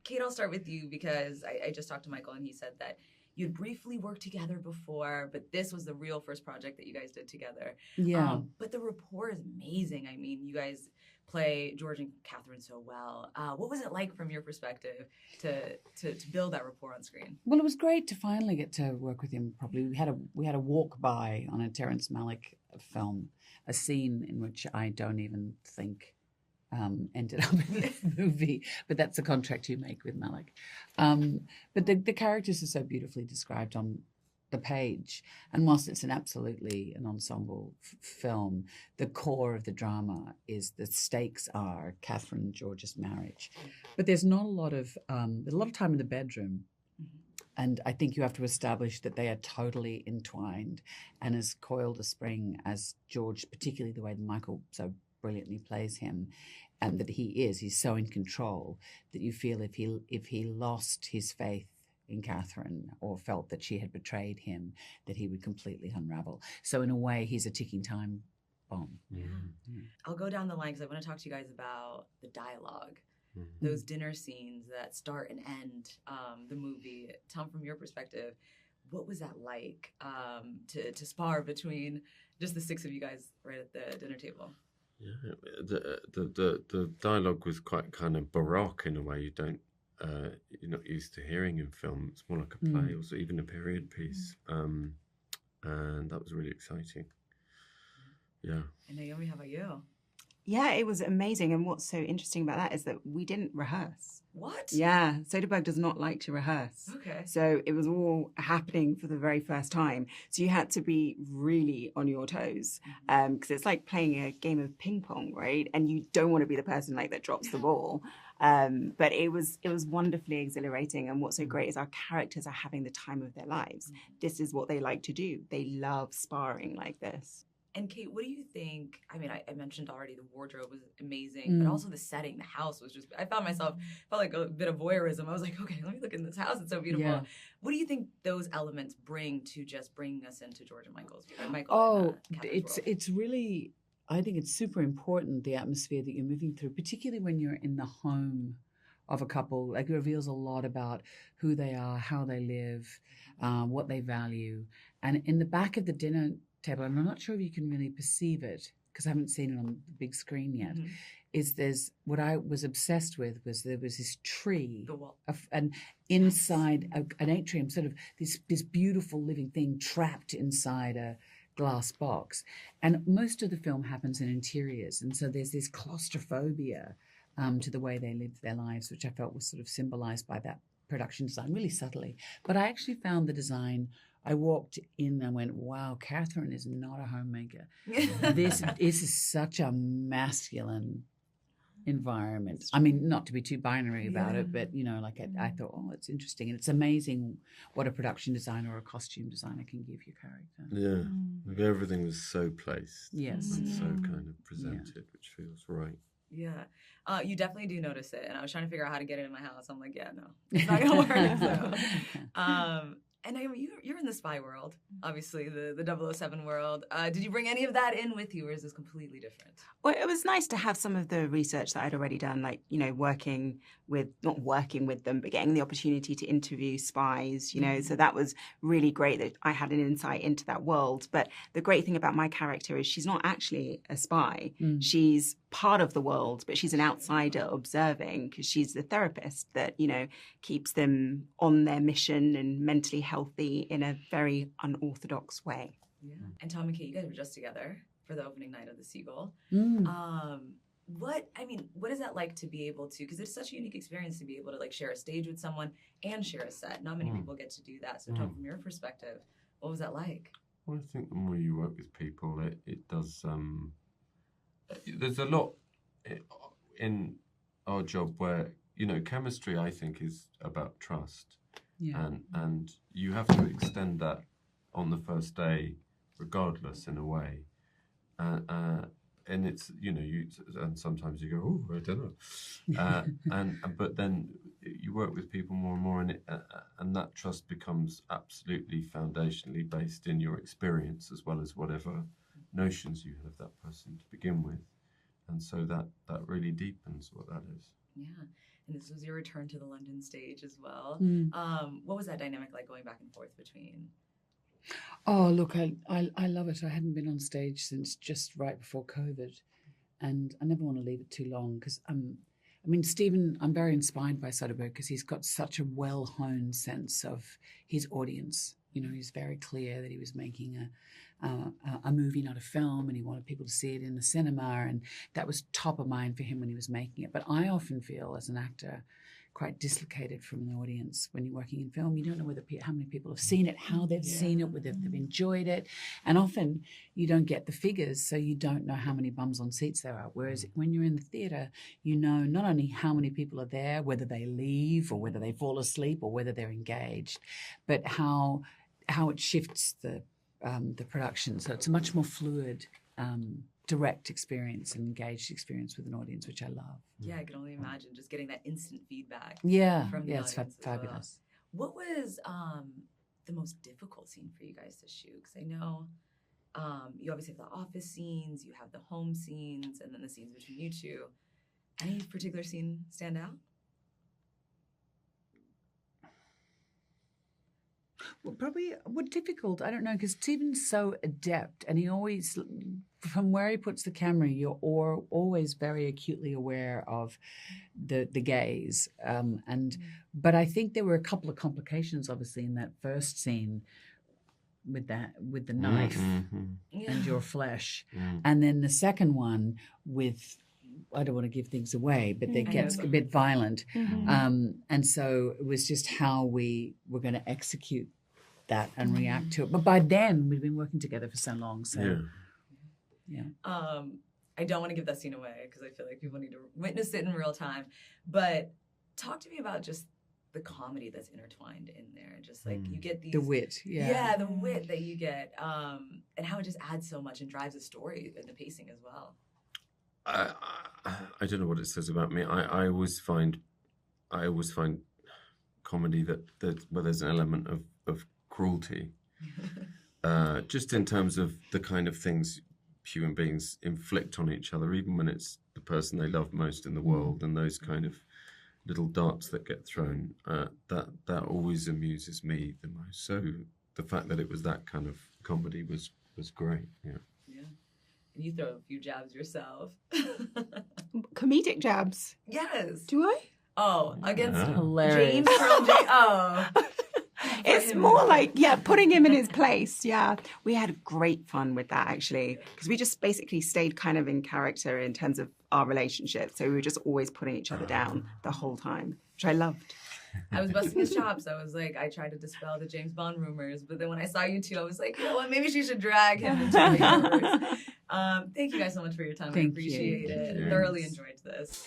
Cate, I'll start with you because I just talked to Michael and he said that you'd briefly worked together before, but this was the real first project that you guys did together. Yeah. But the rapport is amazing. I mean, you guys play George and Catherine so well. What was it like from your perspective to build that rapport on screen? Well, it was great to finally get to work with him properly. We had a walk by on a Terrence Malick film, a scene in which I don't even think ended up in the movie, but that's the contract you make with Malick. But the characters are so beautifully described on the page, and whilst it's an ensemble film, the core of the drama is the stakes are Catherine and George's marriage, but there's not a lot of there's a lot of time in the bedroom. And I think you have to establish that they are totally entwined and as coiled a spring as George, particularly the way that Michael so brilliantly plays him, and that he's so in control that you feel if he lost his faith in Catherine or felt that she had betrayed him, that he would completely unravel. So in a way, he's a ticking time bomb. Yeah. I'll go down the line because I want to talk to you guys about the dialogue. Those dinner scenes that start and end the movie. Tom, from your perspective, what was that like to spar between just the six of you guys right at the dinner table? Yeah, the dialogue was quite kind of baroque in a way you're not used to hearing in film. It's more like a play or even a period piece, and that was really exciting. Yeah. And Naomie, how about you? Yeah, it was amazing. And what's so interesting about that is that we didn't rehearse. What? Yeah, Soderberg does not like to rehearse. Okay. So it was all happening for the very first time. So you had to be really on your toes because it's like playing a game of ping pong, right? And you don't want to be the person like that drops the ball. But it was wonderfully exhilarating. And what's so great is our characters are having the time of their lives. This is what they like to do. They love sparring like this. And Cate, what do you think? I mean, I mentioned already the wardrobe was amazing, but also the setting, the house was just, I felt like a bit of voyeurism. I was like, okay, let me look in this house. It's so beautiful. Yeah. What do you think those elements bring to just bringing us into George and Michael? It's really, I think it's super important, the atmosphere that you're moving through, particularly when you're in the home of a couple. Like, it reveals a lot about who they are, how they live, what they value. And in the back of the dinner table, and I'm not sure if you can really perceive it because I haven't seen it on the big screen yet, is there's what I was obsessed with was there was this tree and inside an atrium, sort of this beautiful living thing trapped inside a glass box. And most of the film happens in interiors, and so there's this claustrophobia to the way they live their lives, which I felt was sort of symbolized by that production design really subtly. But I actually found the design, I walked in and went, wow, Catherine is not a homemaker. This is such a masculine environment. I mean, not to be too binary about it, but, I thought, oh, it's interesting. And it's amazing what a production designer or a costume designer can give your character. Yeah. Like everything was so placed. Yes. And so kind of presented, which feels right. Yeah. You definitely do notice it. And I was trying to figure out how to get it in my house. I'm like, yeah, no, it's not going to work. So. And Naomie, you're in the spy world, obviously, the 007 world. Did you bring any of that in with you, or is this completely different? Well, it was nice to have some of the research that I'd already done, like, not working with them, but getting the opportunity to interview spies, so that was really great that I had an insight into that world. But the great thing about my character is she's not actually a spy. She's part of the world, but she's an outsider observing because she's the therapist that, keeps them on their mission and mentally healthy in a very unorthodox way. Yeah. And Tom and Cate, you guys were just together for the opening night of the Seagull. What is that like to be able to, because it's such a unique experience to be able to like share a stage with someone and share a set. Not many people get to do that. So Tom, from your perspective, what was that like? Well, I think the more you work with people, it does, there's a lot in our job where, chemistry, I think, is about trust. Yeah. And you have to extend that on the first day, regardless, in a way. And it's, and sometimes you go, oh, I don't know. But then you work with people more and more, and that trust becomes absolutely foundationally based in your experience as well as whatever notions you have of that person to begin with. And so that really deepens what that is. Yeah. and this was your return to the London stage as well. What was that dynamic like going back and forth between? Oh, look, I love it. I hadn't been on stage since just right before COVID, and I never want to leave it too long because Steven, I'm very inspired by Soderberg because he's got such a well-honed sense of his audience. You know, he's very clear that he was making a movie, not a film, and he wanted people to see it in the cinema, and that was top of mind for him when he was making it. But I often feel, as an actor, quite dislocated from an audience when you're working in film. You don't know how many people have seen it, how they've seen it, whether they've enjoyed it. And often you don't get the figures, so you don't know how many bums on seats there are. Whereas when you're in the theatre, you know not only how many people are there, whether they leave or whether they fall asleep or whether they're engaged, but how it shifts the production. So it's a much more fluid, direct experience and engaged experience with an audience, which I love. Yeah, I can only imagine just getting that instant feedback. Yeah, from the it's audience as fabulous. Well. What was the most difficult scene for you guys to shoot? Because I know you obviously have the office scenes, you have the home scenes, and then the scenes between you two. Any particular scene stand out? Well, probably difficult. I don't know, because Steven's so adept, and he always, from where he puts the camera, you're always very acutely aware of the gaze. But I think there were a couple of complications, obviously, in that first scene with the knife and your flesh, and then the second one with. I don't want to give things away, but it gets a bit violent. And so it was just how we were going to execute that and react to it. But by then, we'd been working together for so long. So, yeah. I don't want to give that scene away because I feel like people need to witness it in real time. But talk to me about just the comedy that's intertwined in there. Just like you get these... The wit, Yeah, the wit that you get. And how it just adds so much and drives the story and the pacing as well. I don't know what it says about me. I always find comedy where there's an element of cruelty, just in terms of the kind of things human beings inflict on each other, even when it's the person they love most in the world, and those kind of little darts that get thrown. That always amuses me the most. So the fact that it was that kind of comedy was great. Yeah. And you throw a few jabs yourself. Comedic jabs. Yes. Do I? Oh, against hilarious. James from Oh. It's more like, putting him in his place. Yeah. We had great fun with that, actually, because we just basically stayed kind of in character in terms of our relationship. So we were just always putting each other down the whole time, which I loved. I was busting his chops. I was like, I tried to dispel the James Bond rumors, but then when I saw you two, I was like, you know what, maybe she should drag him into the universe. Thank you guys so much for your time. I appreciate it. Thoroughly enjoyed this.